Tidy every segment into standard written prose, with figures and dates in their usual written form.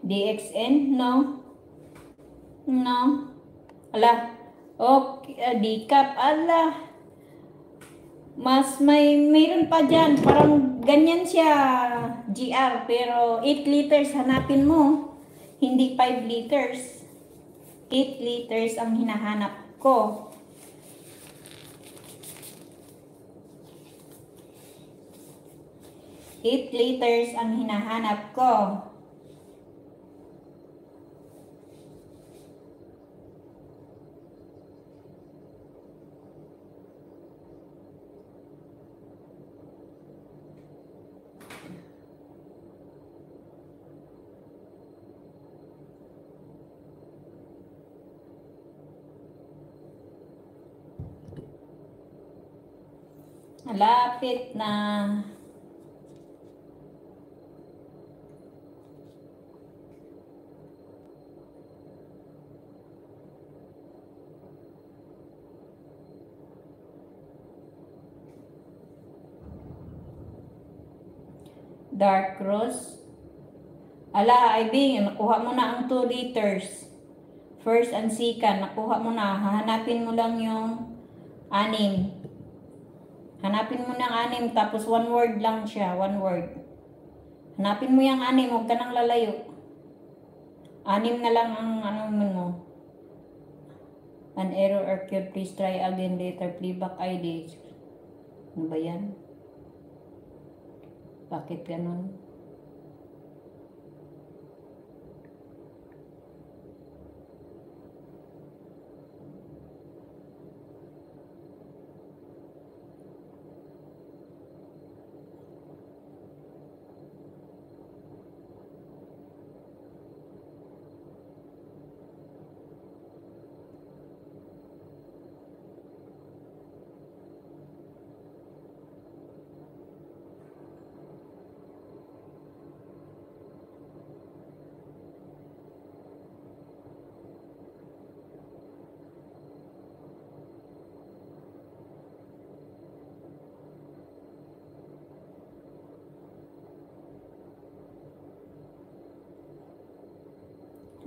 DXN? No. No. Ala. Okay, decaf. Ala. Mayroon pa dyan. Parang ganyan siya, GR. Pero 8 liters hanapin mo. Hindi 5 liters. 8 liters ang hinahanap ko. Eight liters ang hinahanap ko. Malapit na. Dark Rose. Ala, Ibing, nakuha mo na ang 2 liters. First and second, nakuha mo na. Hahanapin mo lang yung 6. Hanapin mo ng 6, tapos 1 word lang siya, 1 word. Hanapin mo yung 6, huwag ka nang lalayo. 6 na lang ang ano mo. An error occurred, please try again later, playback ID. Ano ba yan? Bakit ganun?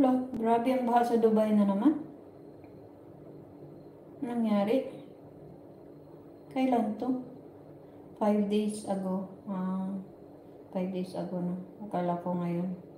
Lo, grabe ang baha sa Dubai na naman. Anong nangyari? Kailan to? 5 days ago. 5 days ago na. Akala ko ngayon.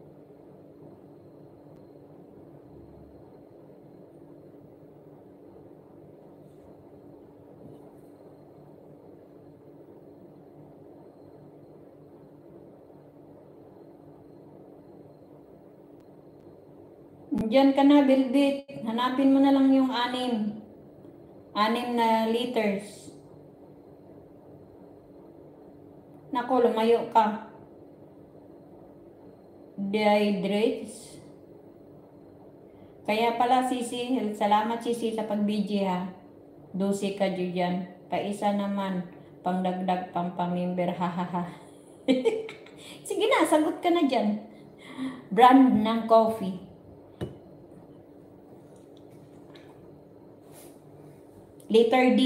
Diyan ka na, Bilbit. Hanapin mo na lang yung 6. 6 na liters. Nako, lumayo ka. Dehydrates. Kaya pala, Sisi. Salamat, Sisi, sa pag-BG, ha. 12 ka dyan. Kaisa naman. Pangdagdag, pampamember, hahaha. Sige na, sagot ka na dyan. Brand ng coffee. Letter D.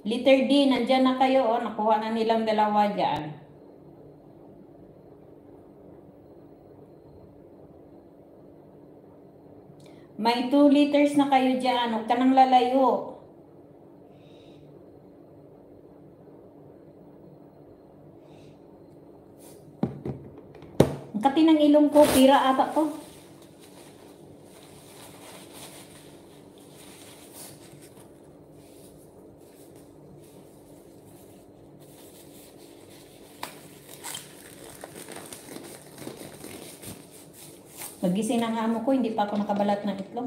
Letter D, nandyan na kayo. Oh, nakuha na nilang 2 dyan. May 2 liters na kayo dyan. Huwag ka nang lalayo. Ang kati ng ilong ko. Pira ata to. Magising ang amo ko, hindi pa ako nakabalat ng itlog.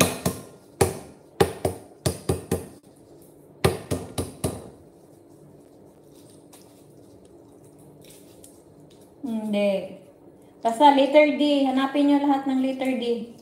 Hindi. Basta letter D. Hanapin nyo lahat ng letter D.